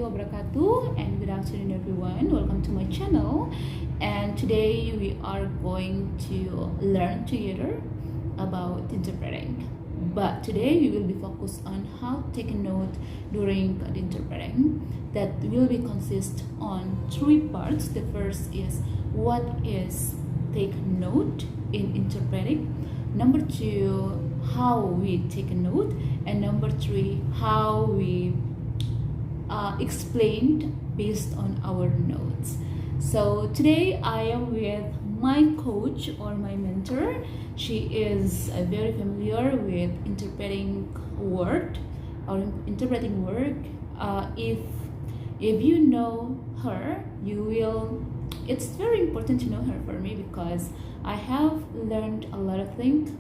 wabarakatuh, and good afternoon everyone. Welcome to my channel, and today we are going to learn together about interpreting. But today we will be focused on how to take a note during the interpreting. That will be consist on three parts. The first is what is take note in interpreting. Number two, how we take a note, and number three, how we explained based on our notes. So today I am with my coach or my mentor. She is very familiar with interpreting word or interpreting work. If you know her, you will. It's very important to know her for me because I have learned a lot of things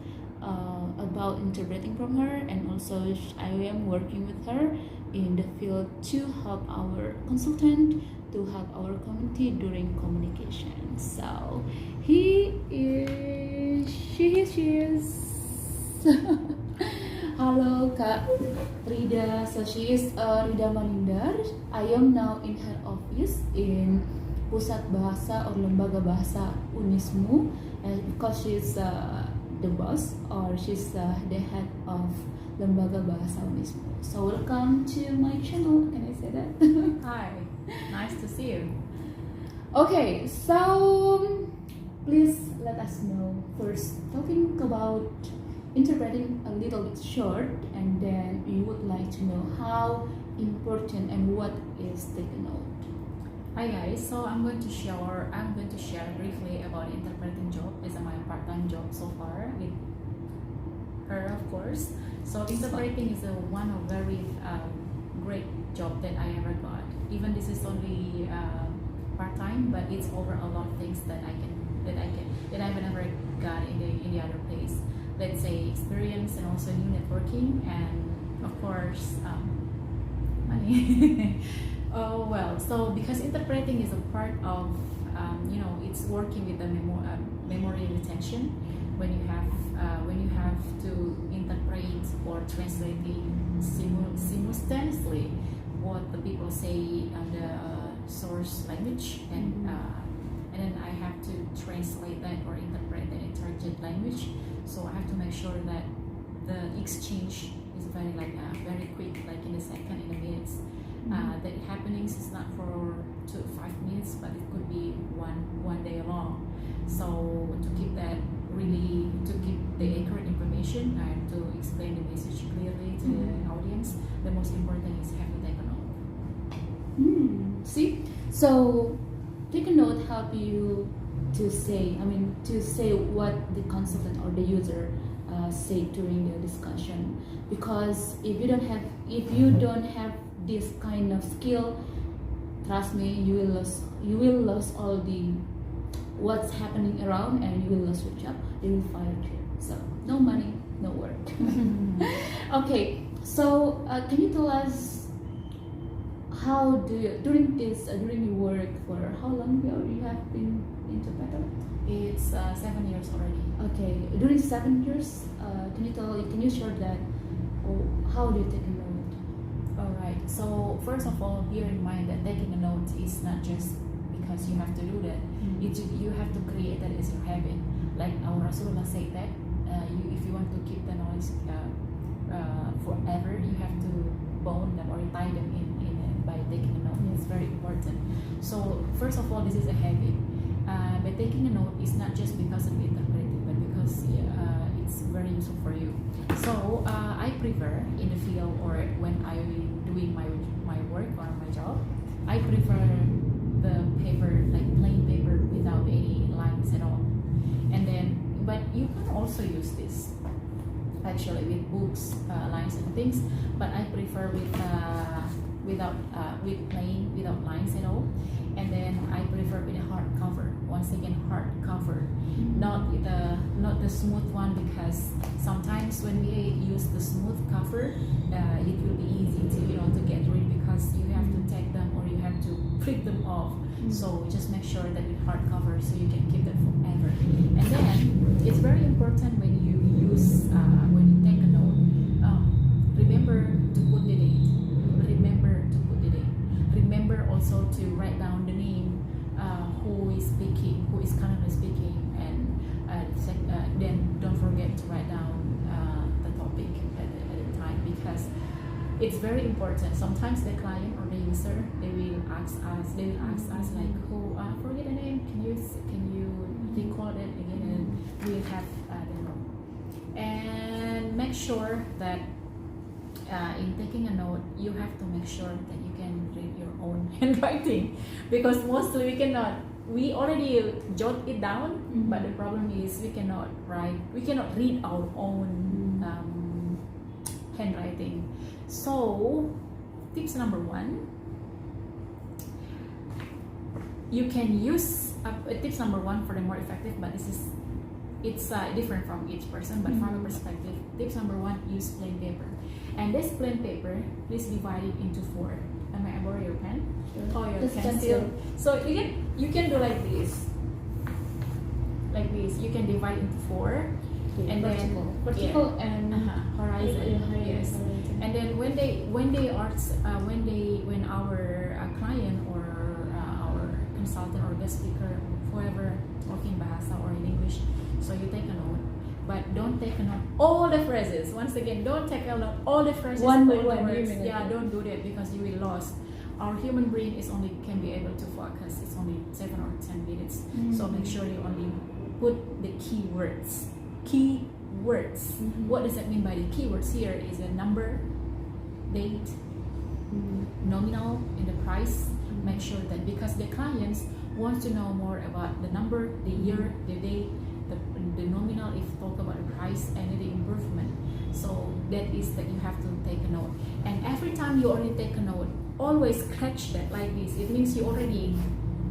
about interpreting from her, and also I am working with her in the field to help our consultant, to help our community during communication. So she is Halo Kak Rida. So she is Rida Manindar. I am now in her office in Pusat Bahasa or Lembaga Bahasa Unismu, because she's the boss, or she's the head of Lembaga Bahasa Unismu. So welcome to my channel. Can I say that? Hi, nice to see you. Okay, so please let us know first, talking about interpreting a little bit short, and then we would like to know how important and what is taken note. Hi guys, so I'm going to share briefly about interpreting job. It's my part-time job so far with her, of course. So interpreting is one of very great job that I ever got. Even this is only part-time, but it's over a lot of things that I've never got in the other place. Let's say experience, and also new networking, and of course money. Oh well, so because interpreting is a part of it's working with the memory retention. When you have to interpret or translating simultaneously what the people say on the source language, and then I have to translate that or interpret that in target language. So I have to make sure that the exchange is very quick, like in a second, in a minutes. That happenings is not for 2 to 5 minutes, but it could be one day long. So to keep the accurate information and to explain the message clearly to the audience, the most important is have to take a note. See, so take a note help you to say what the consultant or the user say during the discussion. Because if you don't have this kind of skill, trust me, you will lose all the what's happening around, and you will lose your job. They will fire you. So no money, no work. Okay, so can you tell us how do you during your work, for how long you have been interpreter? It's 7 years already. Okay, during 7 years, can you share that? Or how do you take a note? Alright, so first of all, bear in mind that taking a note is not just because you have to do that. You have to create that as your habit. Like our Rasulullah said that if you want to keep the knowledge forever, you have to bond them or tie them in by taking a note. It's very important. So first of all, this is a habit. By taking a note is not just because of interpreting, but because it's very useful for you. So I prefer in the field, or when I'm doing my work or my job, I prefer the paper, like plain paper without any lines at all. And then, but you can also use this actually with books, lines and things. But I prefer with plain, without lines at all. And then I prefer with a hard cover. Once again, hard cover, not the smooth one, because sometimes when we use the smooth cover, it will be easy to get rid, because you have to take them or you have to print them off. So just make sure that with hard cover, so you can keep them forever. And then it's very important when you take a note, remember to put the date. Remember to put the date. it's very important. Sometimes the client or the user they will ask us like, who forget the name, can you record it again, and we'll have the note. And make sure that in taking a note, you have to make sure that you can read your own handwriting, because mostly we cannot. We already jot it down, but the problem is we cannot read our own handwriting. So, tips number 1, you can use tips number 1 for the more effective, but it's different from each person. But from a perspective, tips number 1: use plain paper. And this plain paper, please divide it into 4. May I borrow your pen? Sure. Or your Just pencil? So you can do like this. Like this, you can divide into 4, and vertical and horizon. yeah, Yes. horizon. And then when our client or our consultant or guest speaker, whoever talking Bahasa or in English, so you take a note, but don't take a note all the phrases. Once again, don't take a note all the phrases, One by all the one, words. you mean Yeah, it. don't do that because you will lost. Our human brain can be able to focus. It's only 7 or 10 minutes. So make sure you only put the keywords. What does that mean by the keywords? Here is a number, date, nominal, and the price. Make sure that, because the clients want to know more about the number, the year, the date, the nominal, if talk about the price, and the improvement. So that is that you have to take a note. And every time you already take a note, always scratch that like this. It means you already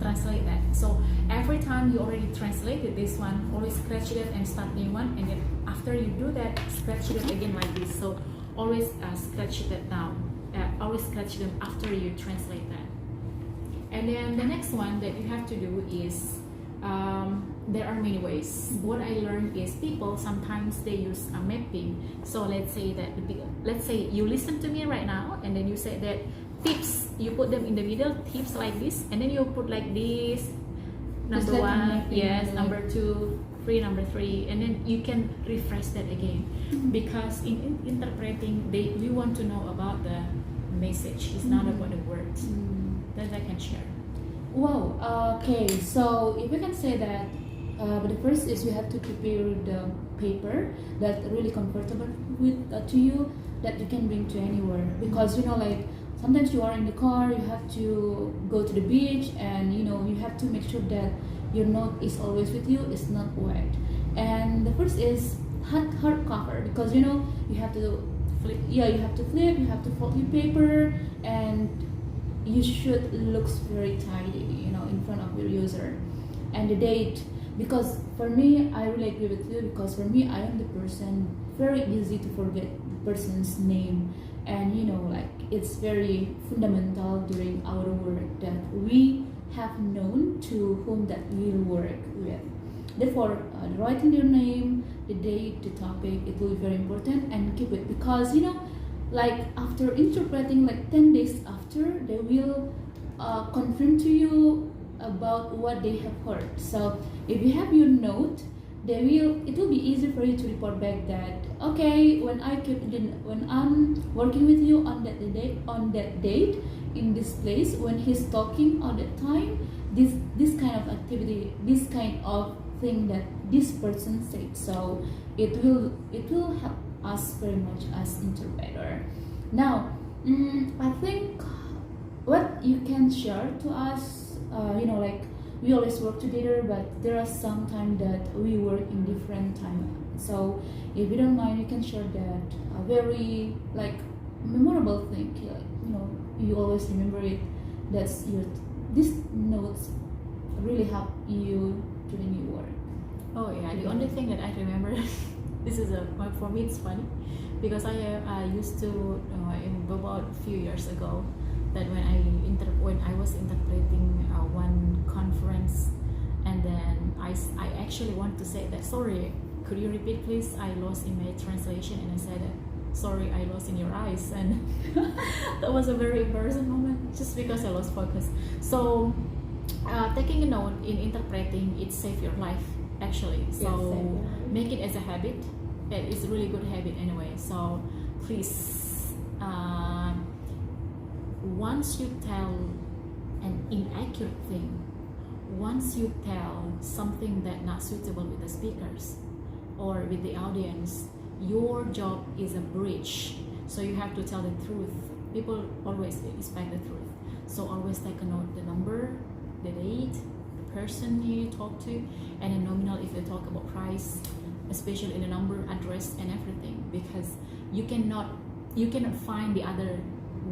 translate that. So every time you already translated this one, always scratch it and start new one, and then after you do that, scratch it again like this. So always scratch that down. Always scratch them after you translate that. And then the next one that you have to do is there are many ways. What I learned is people sometimes they use a mapping. So let's say you listen to me right now, and then you say that tips, you put them in the middle, tips like this, and then you put like this, number like 1, yes, like number 2, number 3, and then you can refresh that again. Because in interpreting, we want to know about the message. It's not about the words. That I can share. Wow. Okay. So if we can say that, but the first is you have to prepare the paper that really comfortable with to you, that you can bring to anywhere, because like sometimes you are in the car, you have to go to the beach, and you have to make sure that your note is always with you, it's not wet. And the first is hardcover, because you have to flip. Yeah, you have to flip, you have to fold your paper, and you should look very tidy, in front of your user. And the date, because for me, I really agree with you, because for me, I am the person very easy to forget the person's name, and like it's very fundamental during our work that we have known to whom that we will work with. Therefore, writing their name, the date, the topic, it will be very important, and keep it, because like after interpreting, like 10 days after, they will confirm to you about what they have heard. So if you have your note, it will be easy for you to report back that, okay, when I'm working with you on that date in this place, when he's talking on that time, this kind of activity, this kind of thing that this person said. So it will help us very much as interpreter. Now, I think what you can share to us, like we always work together, but there are some time that we work in different time. So if you don't mind, you can share that very like memorable thing. You always remember it. These notes really help you during your work. Oh yeah, the only thing that I remember, this is for me it's funny, because I used to about a few years ago, that when I was interpreting one conference, and then I actually want to say that, sorry, could you repeat please, I lost in my translation, and I said sorry, I lost in your eyes, and that was a very embarrassing moment, just because I lost focus. So taking a note in interpreting, it saves your life actually. So make it as a habit. It's a really good habit anyway. So please once you tell an inaccurate thing, once you tell something that not suitable with the speakers or with the audience, your job is a bridge. So you have to tell the truth. People always expect the truth. So always take a note, the number, the date, the person you talk to, and a nominal if you talk about price, especially in the number, address, and everything, because you cannot find the other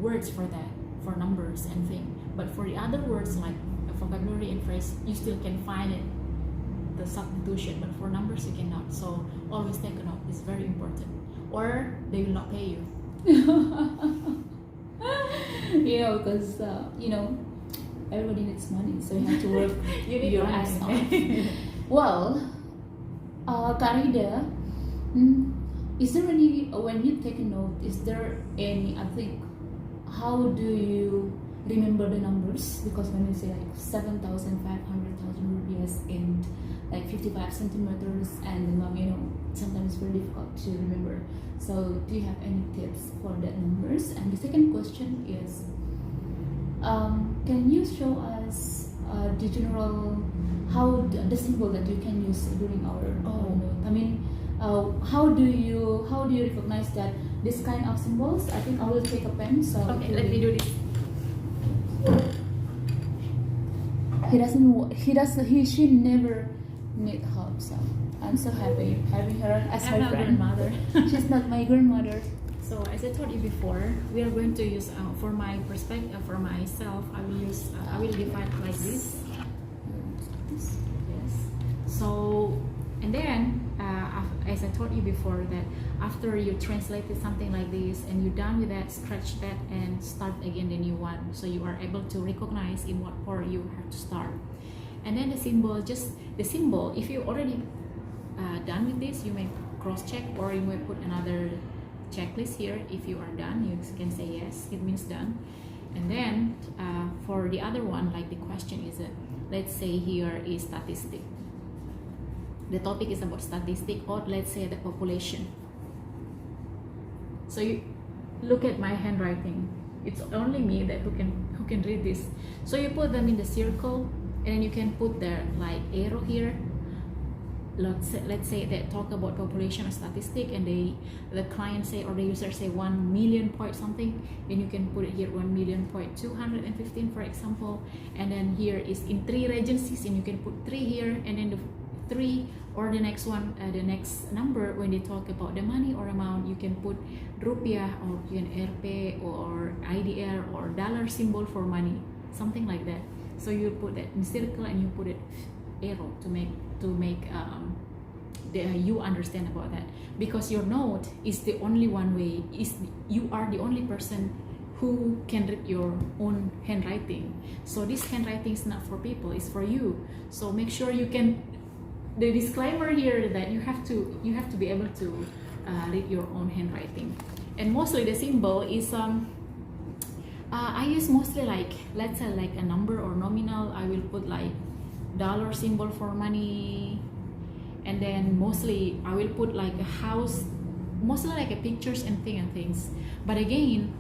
words for that, for numbers and thing. But for the other words like vocabulary and phrase, you still can find it, the substitution. But for numbers, you cannot. So always take a note. It's very important, or they will not pay you. Yeah, because everybody needs money, so you have to work You need your money. ass off. Well, Karida, is there any, when you take a note, is there any, I think, how do you remember the numbers? Because when you say like 7,500,000 rupees in like 55 centimeters, and sometimes it's very difficult to remember. So do you have any tips for that numbers? And the second question is, can you show us the general, how the symbol that you can use during our note? I mean, how do you recognize that this kind of symbols? I think I will take a pen. So Okay, let me do this. She never need help. So I'm so happy having her as I'm my not friend. grandmother. She's not my grandmother. So as I told you before, we are going to use for my perspective, for myself, I will divide like this. Yes. So, and then as I told you before, that after you translated something like this and you're done with that, scratch that and start again the new one. So you are able to recognize in what part you have to start. And then the symbol, if you already done with this, you may cross check, or you may put another checklist here. If you are done, you can say yes, it means done. And then for the other one, like the question is, let's say here is statistic. The topic is about statistic, or let's say the population. So you look at my handwriting. It's only me that who can read this. So you put them in the circle, and then you can put the like arrow here. Let's say they talk about population or statistic, and the client say, or the user say 1 million point something, then you can put it here 1 million point 215, for example. And then here is in 3 regencies, and you can put 3 here, and then the 3 or the next one, the next number, when they talk about the money or amount, you can put rupiah, or you can RP or IDR or dollar symbol for money, something like that. So you put that in circle and you put it arrow to make you understand about that, because your note is the only one way, you are the only person who can read your own handwriting. So this handwriting is not for people, it's for you. So make sure you can, the disclaimer here that you have to be able to read your own handwriting. And mostly the symbol is I use mostly like, let's say like a number or nominal. I will put like dollar symbol for money, and then mostly I will put like a house, mostly like a pictures and things. But again,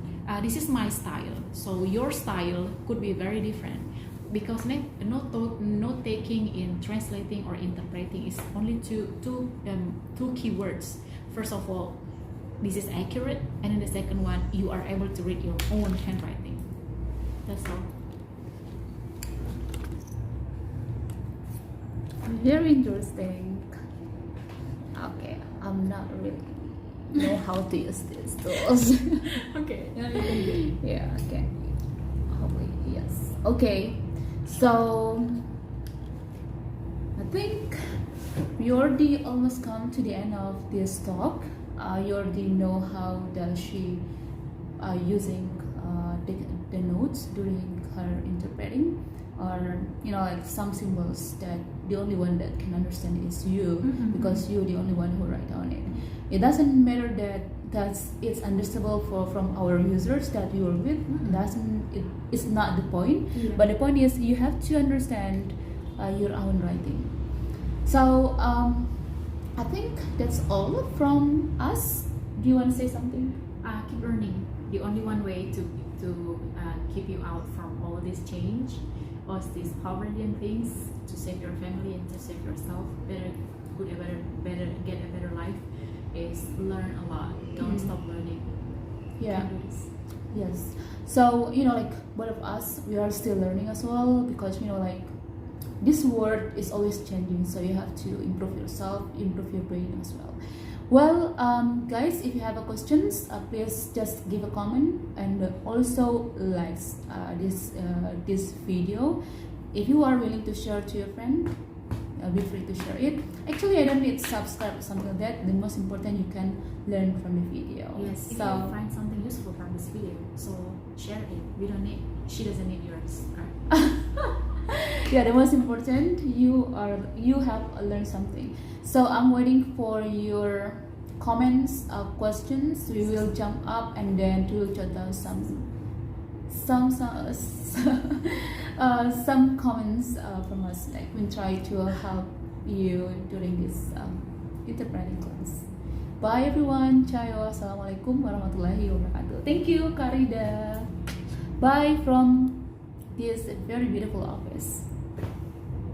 this is my style, so your style could be very different, because note taking in translating or interpreting is only two keywords. First of all, this is accurate, and then the second one, you are able to read your own handwriting. That's all. Very interesting. Okay, I'm not really know how to use these tools. Okay, now you can do it. Yeah. Okay. Yes. Okay. So I think we already almost come to the end of this talk. You already know how does she using the notes during her interpreting, or like some symbols that the only one that can understand is you, because you're the only one who write on it. It doesn't matter that it's understandable from our users that we work with. It's not the point. Yeah. But the point is you have to understand your own writing. So I think that's all from us. Do you want to say something? Keep learning. the only one way to keep you out from all this change, all these poverty and things, to save your family and to save yourself, better get a better life, is learn a lot. Don't stop learning. Yeah. Can do this. Yes. So, like both of us, we are still learning as well, because, like this world is always changing. So you have to improve yourself, improve your brain as well. Well, guys, if you have a questions, please just give a comment, and also like this video. If you are willing to share to your friend, be free to share it. Actually, I don't need subscribe or something like that. The most important, you can learn from the video. Yes, if So you find something useful from this video, so share it. She doesn't need yours. Right? yeah, the most important, you have learned something. So I'm waiting for your comments, questions. We will jump up and then we will jot down some comments from us. Like we try to help you during this interpreting class. Bye everyone. Ciao. Assalamualaikum warahmatullahi wabarakatuh. Thank you, Karida. Bye from this very beautiful office.